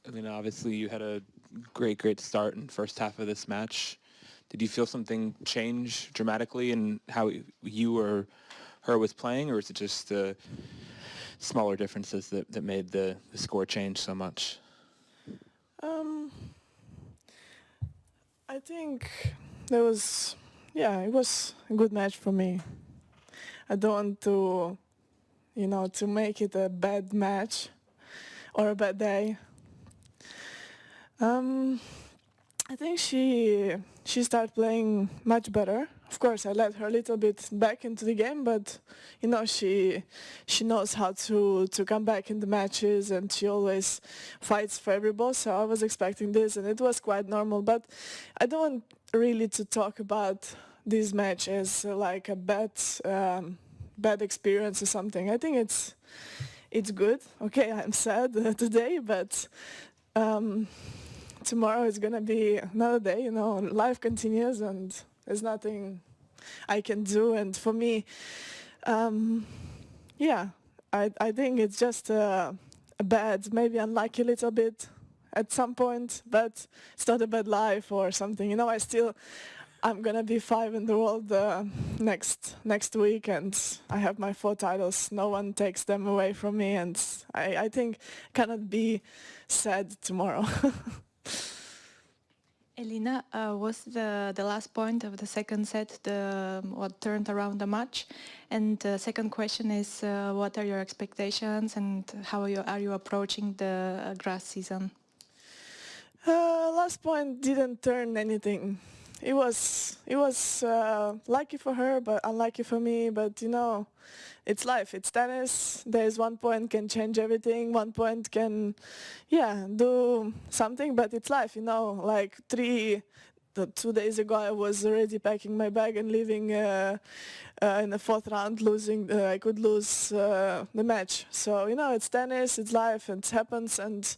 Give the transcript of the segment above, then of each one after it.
Elina, obviously you had a great start in the first half of this match. Did you feel something change dramatically in how you or her was playing, or is it just smaller differences that made the score change so much? Um, I think there was, yeah, it was a good match for me. I don't want to, to make it a bad match or a bad day. Um, I think she started playing much better. Of course, I let her a little bit back into the game, but she knows how to come back in the matches, and she always fights for every ball. So I was expecting this, and it was quite normal. But I don't want really to talk about this match as like a bad experience or something. I think it's good. Okay, I'm sad today, but. Um, Tomorrow is gonna be another day, life continues and there's nothing I can do. And for me, yeah, I think it's just a bad, maybe unlucky little bit at some point, but it's not a bad life or something. I'm gonna be 5 in the world next week, and I have my 4 titles. No one takes them away from me, and I think cannot be sad tomorrow. Elina, was the last point of the second set what turned around the match? And the second question is, what are your expectations and how are you approaching the grass season? Last point didn't turn anything. It was lucky for her, but unlucky for me. But it's life. It's tennis. There's one point can change everything. One point can, yeah, do something. But it's life. Like 2 days ago, I was already packing my bag and leaving in the fourth round, losing. I could lose the match. So it's tennis. It's life. It happens. And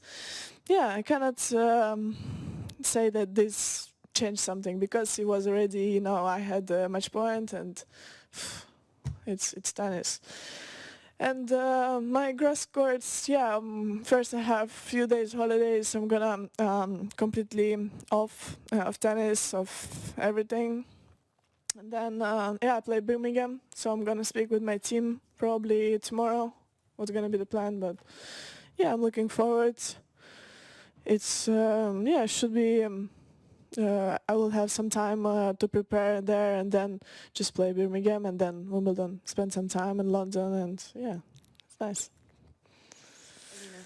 yeah, I cannot say that this changed something because it was already. I had a match point and. It's tennis. And my grass courts, yeah, first I have few days holidays. I'm gonna completely off of tennis, of everything. And then, yeah, I play Birmingham, so I'm gonna speak with my team probably tomorrow. What's gonna be the plan, but yeah, I'm looking forward. It's, yeah, it should be I will have some time to prepare there and then just play Birmingham and then Wimbledon. Spend some time in London and yeah, it's nice. Elina,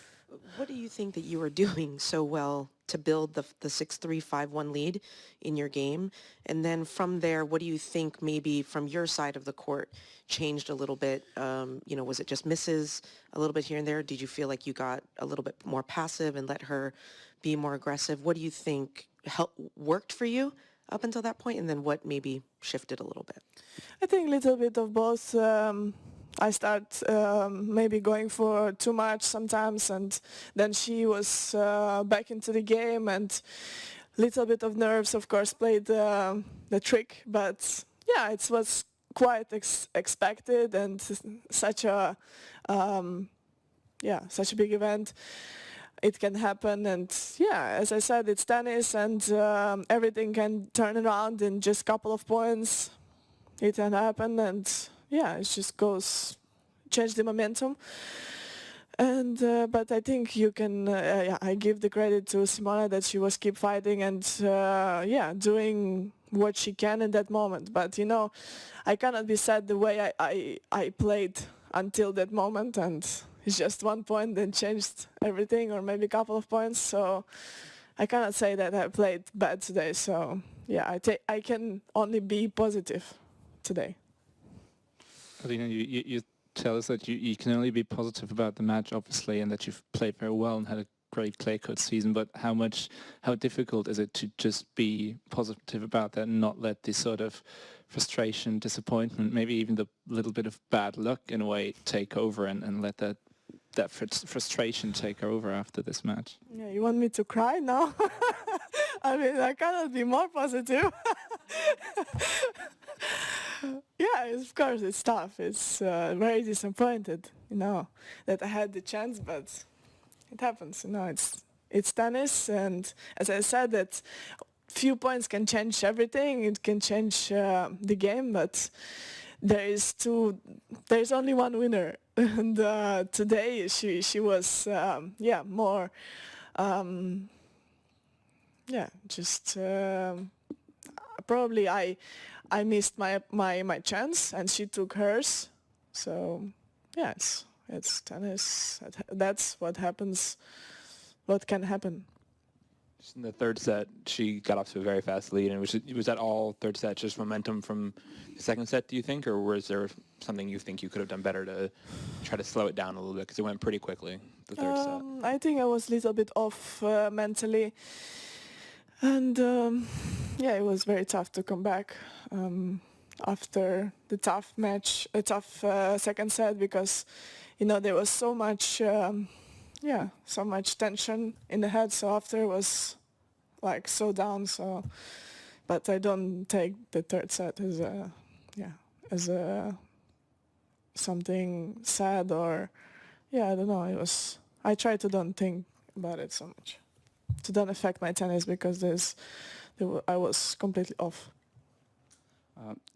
what do you think that you are doing so well to build the 6-3, 5-1 lead in your game? And then from there, what do you think maybe from your side of the court changed a little bit? Was it just misses a little bit here and there? Did you feel like you got a little bit more passive and let her be more aggressive? What do you think worked for you up until that point, and then what maybe shifted a little bit? I think a little bit of both. I start maybe going for too much sometimes, and then she was back into the game, and little bit of nerves, of course, played the trick. But yeah, it was quite expected, and such a such a big event. It can happen, and yeah, as I said, it's tennis, and everything can turn around in just a couple of points. It can happen, and yeah, it just goes, change the momentum. And but I think you can. Yeah, I give the credit to Simona that she was keep fighting and yeah, doing what she can in that moment. But I cannot be sad the way I played until that moment, and it's just 1 point that changed everything, or maybe a couple of points. So I cannot say that I played bad today. So yeah, I can only be positive today. Elina, you tell us that you can only be positive about the match, obviously, and that you've played very well and had a great clay court season. But how difficult is it to just be positive about that and not let this sort of frustration, disappointment, maybe even the little bit of bad luck in a way take over and let that frustration take over after this match? Yeah, you want me to cry now? I mean, I cannot be more positive. Yeah, of course, it's tough. It's very disappointed, that I had the chance, but it happens. it's tennis, and as I said, that few points can change everything. It can change the game, but there's only one winner, and today she was more just probably I missed my chance and she took hers. So yeah, it's tennis. That's what happens. What can happen. Just in the third set, she got off to a very fast lead, and was that all third set just momentum from the second set, do you think, or was there something you think you could have done better to try to slow it down a little bit, because it went pretty quickly, the third set? I think I was a little bit off mentally, and it was very tough to come back after the tough match, a tough second set, because there was so much tension in the head, so after it was like so down. So, but I don't take the third set as a something sad, or I don't know. I try to don't think about it so much, to don't affect my tennis, because I was completely off.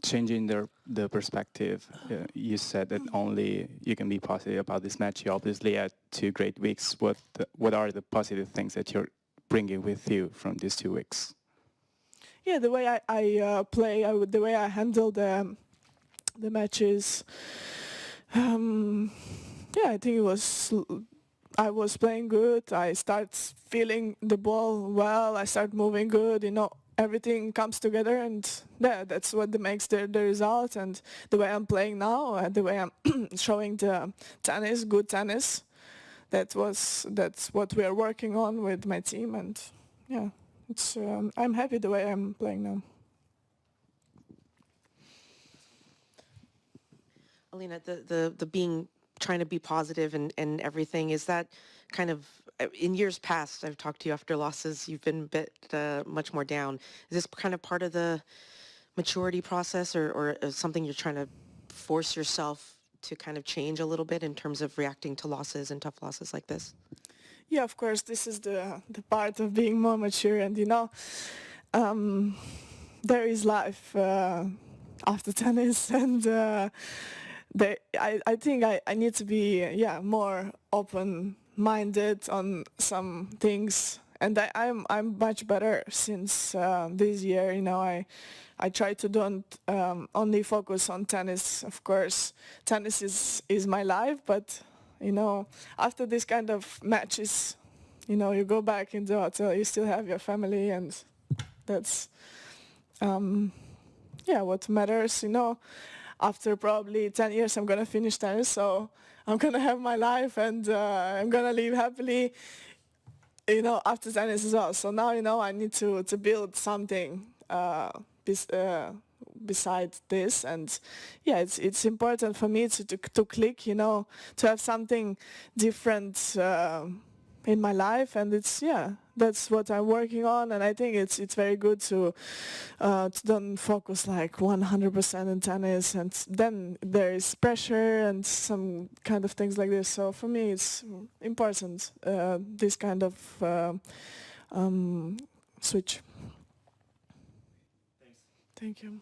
Changing the perspective, you said that only you can be positive about this match. You obviously had 2 great weeks. What are the positive things that you're bringing with you from these 2 weeks? Yeah, the way I play, the way I handle the matches. I think I was playing good. I start feeling the ball well. I start moving good. Everything comes together, and that's what makes the result. And the way I'm playing now, the way I'm showing the tennis, good tennis, that's what we are working on with my team. And I'm happy the way I'm playing now. Elina, trying to be positive and everything, is that kind of, in years past, I've talked to you after losses, you've been a bit much more down. Is this kind of part of the maturity process, or something you're trying to force yourself to kind of change a little bit in terms of reacting to losses and tough losses like this? Yeah, of course, this is the part of being more mature, and there is life after tennis, and I think I need to be more open-minded on some things, and I'm much better since this year. I try to don't only focus on tennis. Of course, tennis is my life, but after this kind of matches, you go back in the hotel, you still have your family, and that's what matters. After probably 10 years, I'm gonna finish tennis, so I'm gonna have my life, and I'm gonna live happily, after tennis as well. So now, I need to build something besides this, and it's important for me to click, to have something different in my life, and that's what I'm working on. And I think it's very good to don't focus like 100% in tennis, and then there is pressure and some kind of things like this. So for me, it's important, this kind of switch. Thanks. Thank you.